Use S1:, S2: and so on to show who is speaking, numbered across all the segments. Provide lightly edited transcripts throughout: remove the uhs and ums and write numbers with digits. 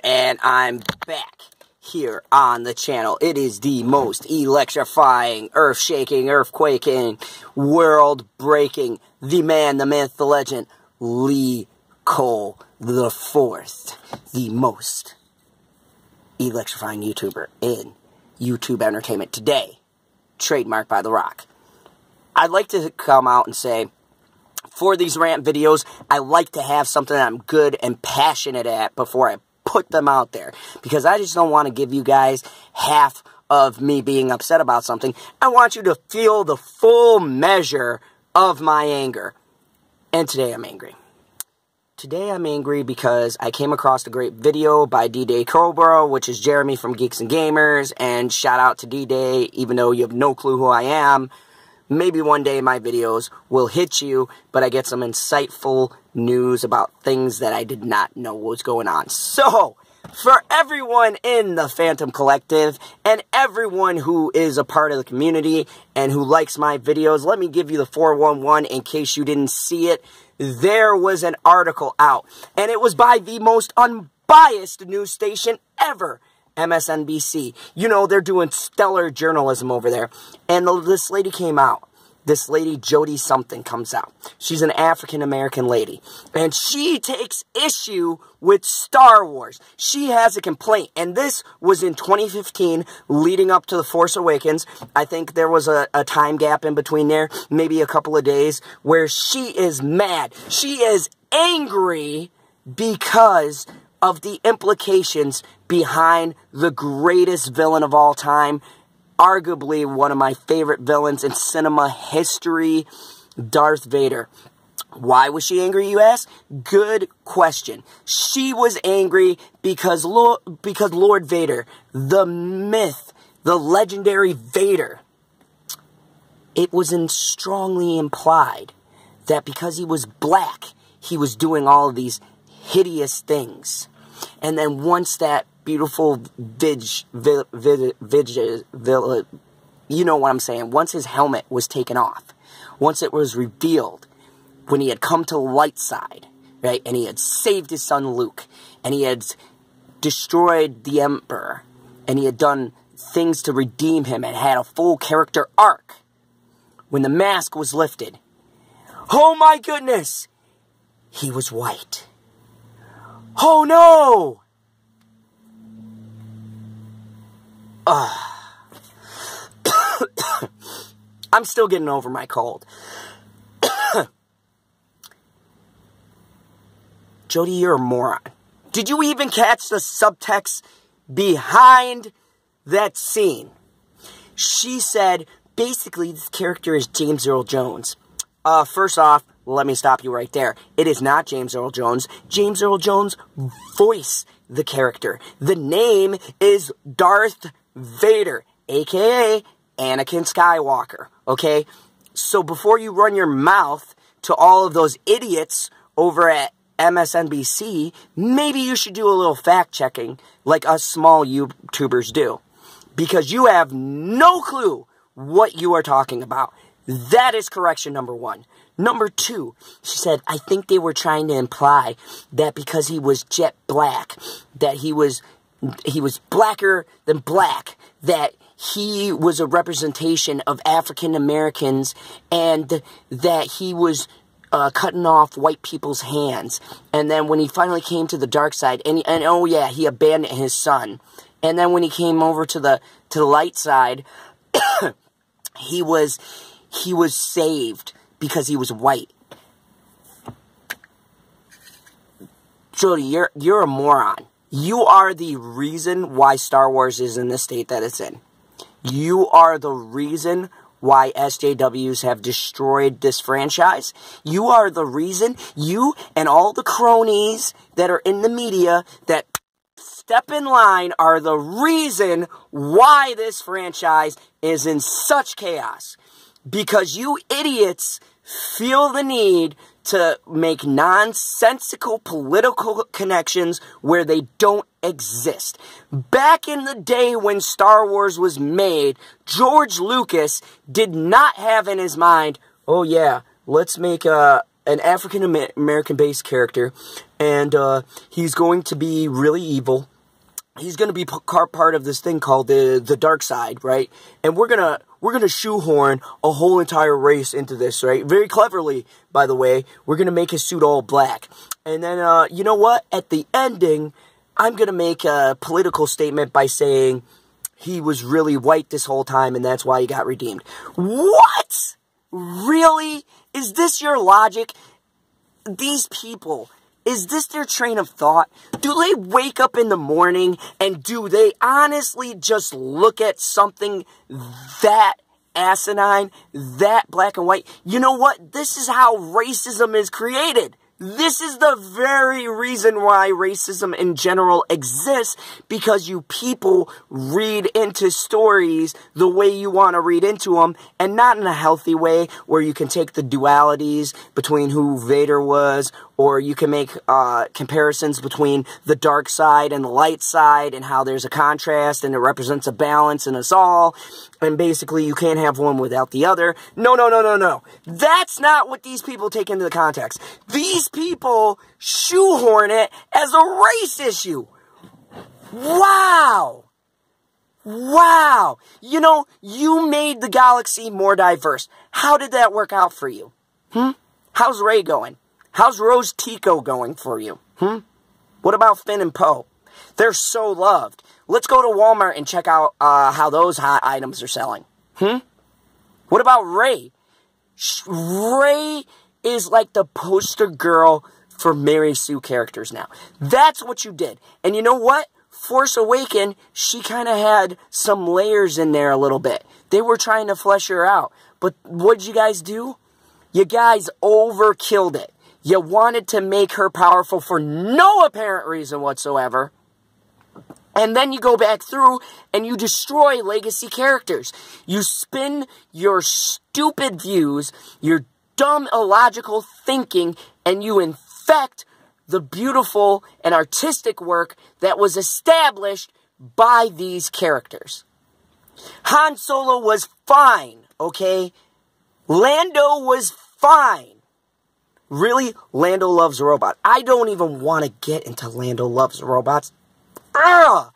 S1: and I'm back here on the channel. It is the most electrifying, earth-shaking, earthquaking, world-breaking, the man, the myth, the legend, Lee Cole the Fourth, the most electrifying YouTuber in YouTube entertainment today, trademarked by The Rock. I'd like to come out and say, for these rant videos, I like to have something that I'm good and passionate at before I put them out there. Because I just don't want to give you guys half of me being upset about something. I want you to feel the full measure of my anger. And today I'm angry. Today I'm angry because I came across a great video by D-Day Cobra, which is Jeremy from Geeks and Gamers. And shout out to D-Day, even though you have no clue who I am. Maybe one day my videos will hit you, but I get some insightful news about things that I did not know was going on. So, for everyone in the Phantom Collective, and everyone who is a part of the community, and who likes my videos, let me give you the 411 in case you didn't see it. There was an article out, and it was by the most unbiased news station ever, MSNBC. You know, they're doing stellar journalism over there. And this lady came out. This lady, Jody something, comes out. She's an African-American lady. And she takes issue with Star Wars. She has a complaint. And this was in 2015, leading up to The Force Awakens. I think there was a time gap in between there, maybe a couple of days, where she is mad. She is angry because of the implications behind the greatest villain of all time, arguably one of my favorite villains in cinema history, Darth Vader. Why was she angry, you ask? Good question. She was angry because Lord Vader, the myth, the legendary Vader, it was strongly implied that because he was black, he was doing all of these hideous things. And then once that beautiful you know what I'm saying, once his helmet was taken off, once it was revealed, when he had come to the light side, right, and he had saved his son Luke, and he had destroyed the Emperor, and he had done things to redeem him, and had a full character arc, when the mask was lifted, oh my goodness, he was white. Oh no! I'm still getting over my cold. Jody, you're a moron. Did you even catch the subtext behind that scene? She said, basically, this character is James Earl Jones. First off, let me stop you right there. It is not James Earl Jones. James Earl Jones voiced the character. The name is Darth Vader, a.k.a. Anakin Skywalker, okay? So before you run your mouth to all of those idiots over at MSNBC, maybe you should do a little fact-checking like us small YouTubers do. Because you have no clue what you are talking about. That is correction number one. Number two, she said, I think they were trying to imply that because he was jet black, that he was blacker than black, that he was a representation of African Americans, and that he was cutting off white people's hands. And then when he finally came to the dark side, and oh yeah, he abandoned his son. And then when he came over to the light side, he was saved because he was white. Jody, you're a moron. You are the reason why Star Wars is in the state that it's in. You are the reason why SJWs have destroyed this franchise. You are the reason, you and all the cronies that are in the media that step in line are the reason why this franchise is in such chaos. Because you idiots feel the need to make nonsensical political connections where they don't exist. Back in the day when Star Wars was made, George Lucas did not have in his mind, oh yeah, let's make an African-American based character, and he's going to be really evil, he's going to be part of this thing called the dark side, right? And we're going to shoehorn a whole entire race into this, right? Very cleverly, by the way. We're going to make his suit all black. And then, you know what? At the ending, I'm going to make a political statement by saying he was really white this whole time, and that's why he got redeemed. What? Really? Is this your logic? These people, is this their train of thought? Do they wake up in the morning and do they honestly just look at something that asinine, that black and white? You know what? This is how racism is created. This is the very reason why racism in general exists, because you people read into stories the way you want to read into them, and not in a healthy way where you can take the dualities between who Vader was, or you can make comparisons between the dark side and the light side and how there's a contrast and it represents a balance in us all, and basically you can't have one without the other. No, no, no, no, no. That's not what these people take into the context. These people shoehorn it as a race issue. Wow. Wow. You know, you made the galaxy more diverse. How did that work out for you? How's Rey going? How's Rose Tico going for you? What about Finn and Poe? They're so loved. Let's go to Walmart and check out how those hot items are selling. What about Rey? Rey is like the poster girl for Mary Sue characters now. That's what you did. And you know what? Force Awakens, she kind of had some layers in there a little bit. They were trying to flesh her out. But what'd you guys do? You guys overkilled it. You wanted to make her powerful for no apparent reason whatsoever. And then you go back through and you destroy legacy characters. You spin your stupid views, your dumb, illogical thinking, and you infect the beautiful and artistic work that was established by these characters. Han Solo was fine, okay? Lando was fine. Really? Lando loves robots. I don't even want to get into Lando loves robots. Ugh!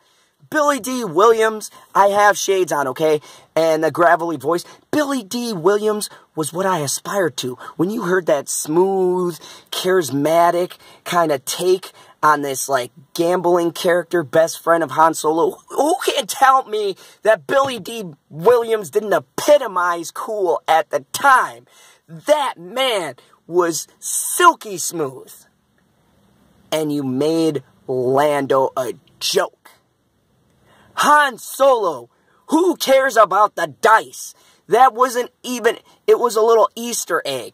S1: Billy D. Williams, I have shades on, okay? And the gravelly voice. Billy D. Williams was what I aspired to. When you heard that smooth, charismatic kind of take on this, like, gambling character, best friend of Han Solo, who can tell me that Billy D. Williams didn't epitomize cool at the time? That man was silky smooth. And you made Lando a joke. Han Solo, who cares about the dice? That wasn't even, it was a little Easter egg.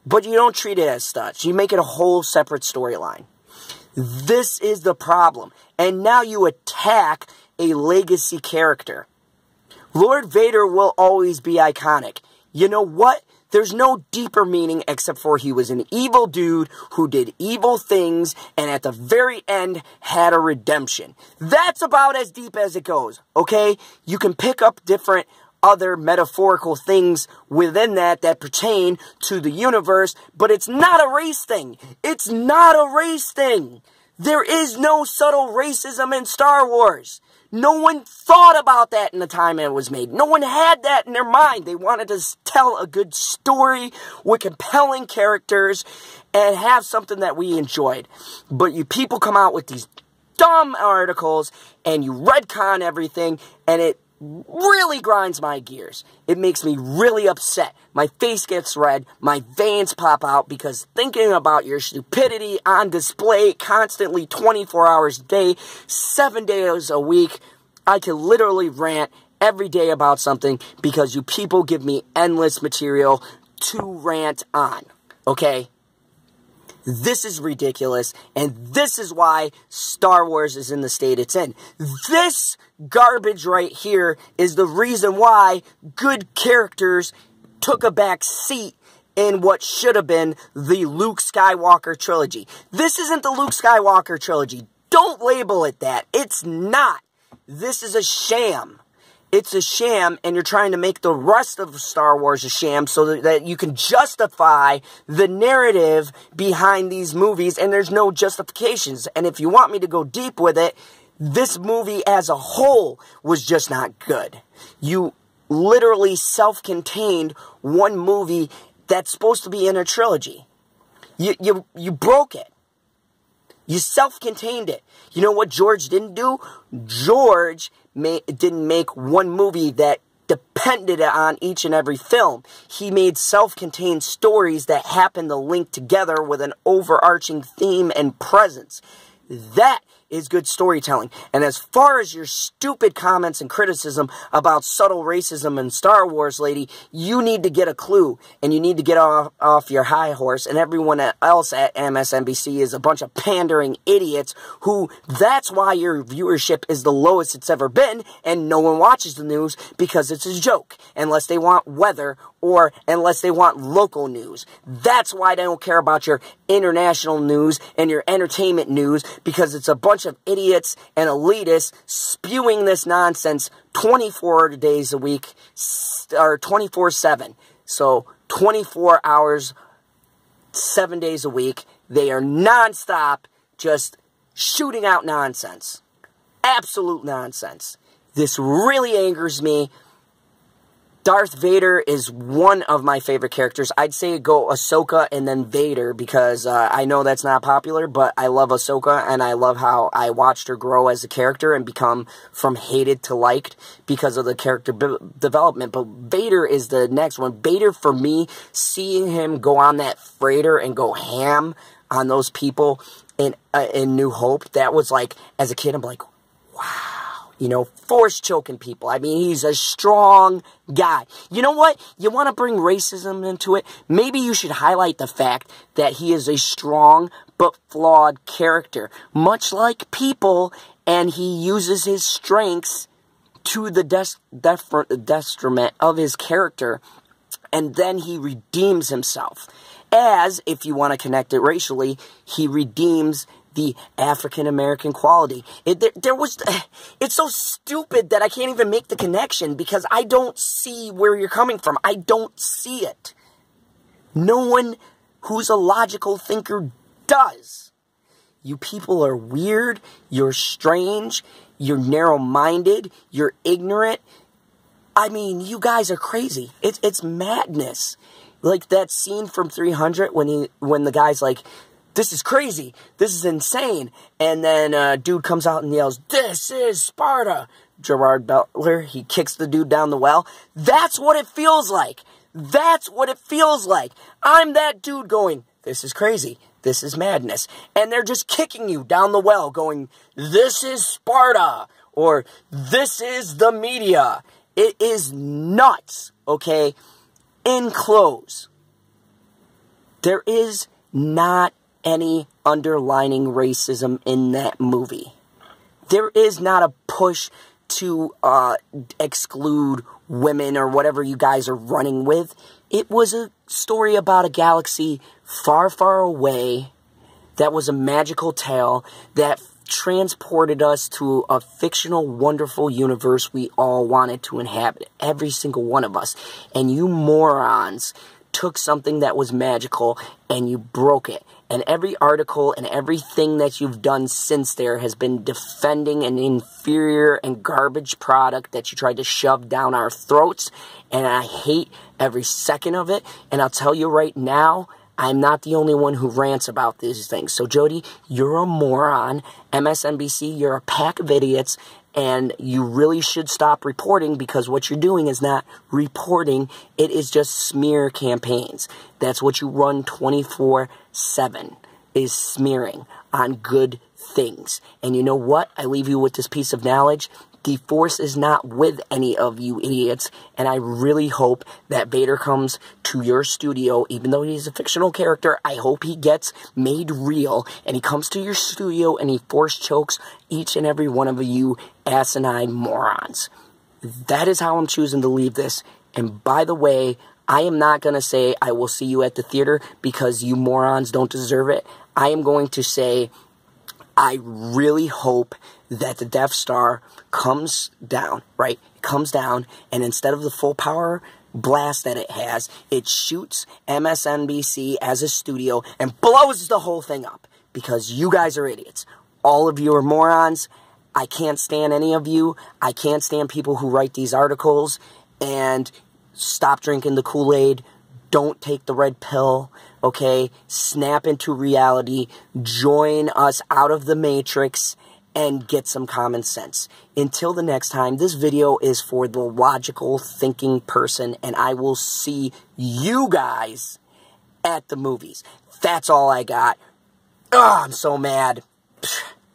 S1: But you don't treat it as such. You make it a whole separate storyline. This is the problem. And now you attack a legacy character. Lord Vader will always be iconic. You know what? There's no deeper meaning except for he was an evil dude who did evil things and at the very end had a redemption. That's about as deep as it goes, okay? You can pick up different other metaphorical things within that pertain to the universe, but it's not a race thing. It's not a race thing. There is no subtle racism in Star Wars. No one thought about that in the time it was made. No one had that in their mind. They wanted to tell a good story with compelling characters and have something that we enjoyed. But you people come out with these dumb articles and you retcon everything, and it really grinds my gears. It makes me really upset. My face gets red. My veins pop out because thinking about your stupidity on display constantly 24 hours a day, 7 days a week, I can literally rant every day about something because you people give me endless material to rant on. Okay? This is ridiculous, and this is why Star Wars is in the state it's in. This garbage right here is the reason why good characters took a back seat in what should have been the Luke Skywalker trilogy. This isn't the Luke Skywalker trilogy. Don't label it that. It's not. This is a sham. It's a sham, and you're trying to make the rest of Star Wars a sham so that you can justify the narrative behind these movies, and there's no justifications. And if you want me to go deep with it, This movie as a whole was just not good. You literally self-contained one movie that's supposed to be in a trilogy. You broke it. You self-contained it. You know what George didn't do? George didn't make one movie that depended on each and every film. He made self-contained stories that happened to link together with an overarching theme and presence. That is good storytelling. And as far as your stupid comments and criticism about subtle racism in Star Wars, lady, you need to get a clue, and you need to get off your high horse, and everyone else at MSNBC is a bunch of pandering idiots who, that's why your viewership is the lowest it's ever been, and no one watches the news because it's a joke, unless they want weather or unless they want local news. That's why they don't care about your international news and your entertainment news, because it's a bunch of idiots and elitists spewing this nonsense 24 days a week, or 24/7. So 24 hours, 7 days a week. They are nonstop just shooting out nonsense. Absolute nonsense. This really angers me. Darth Vader is one of my favorite characters. I'd say go Ahsoka and then Vader, because I know that's not popular, but I love Ahsoka, and I love how I watched her grow as a character and become from hated to liked because of the character development. But Vader is the next one. Vader, for me, seeing him go on that freighter and go ham on those people in New Hope, that was like, as a kid, I'm like, wow. You know, force choking people. I mean, he's a strong guy. You know what? You want to bring racism into it? Maybe you should highlight the fact that he is a strong but flawed character. Much like people, and he uses his strengths to the detriment of his character, and then he redeems himself. As, if you want to connect it racially, he redeems the African-American quality. It's so stupid that I can't even make the connection, because I don't see where you're coming from. I don't see it. No one who's a logical thinker does. You people are weird, you're strange, you're narrow-minded, you're ignorant. I mean, you guys are crazy. It's madness. Like that scene from 300 when the guy's like, this is crazy. This is insane. And then dude comes out and yells, this is Sparta. Gerard Butler, he kicks the dude down the well. That's what it feels like. That's what it feels like. I'm that dude going, this is crazy. This is madness. And they're just kicking you down the well going, this is Sparta. Or this is the media. It is nuts, okay? In close, there is not any underlining racism in that movie. There is not a push to exclude women or whatever you guys are running with. It was a story about a galaxy far, far away that was a magical tale that transported us to a fictional, wonderful universe we all wanted to inhabit. Every single one of us. And you morons took something that was magical and you broke it. And every article and everything that you've done since there has been defending an inferior and garbage product that you tried to shove down our throats. And I hate every second of it. And I'll tell you right now, I'm not the only one who rants about these things. So, Jody, you're a moron. MSNBC, you're a pack of idiots. And you really should stop reporting, because what you're doing is not reporting. It is just smear campaigns. That's what you run 24/7, is smearing on good things. And you know what? I leave you with this piece of knowledge. The Force is not with any of you idiots, and I really hope that Vader comes to your studio, even though he's a fictional character. I hope he gets made real, and he comes to your studio and he force chokes each and every one of you asinine morons. That is how I'm choosing to leave this. And by the way, I am not going to say I will see you at the theater, because you morons don't deserve it. I am going to say I really hope that the Death Star comes down, right? It comes down, and instead of the full power blast that it has, it shoots MSNBC as a studio and blows the whole thing up, because you guys are idiots. All of you are morons. I can't stand any of you. I can't stand people who write these articles. And stop drinking the Kool-Aid. Don't take the red pill, okay? Snap into reality. Join us out of the Matrix and get some common sense. Until the next time, this video is for the logical thinking person, and I will see you guys at the movies. That's all I got. Ugh, I'm so mad.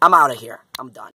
S1: I'm out of here. I'm done.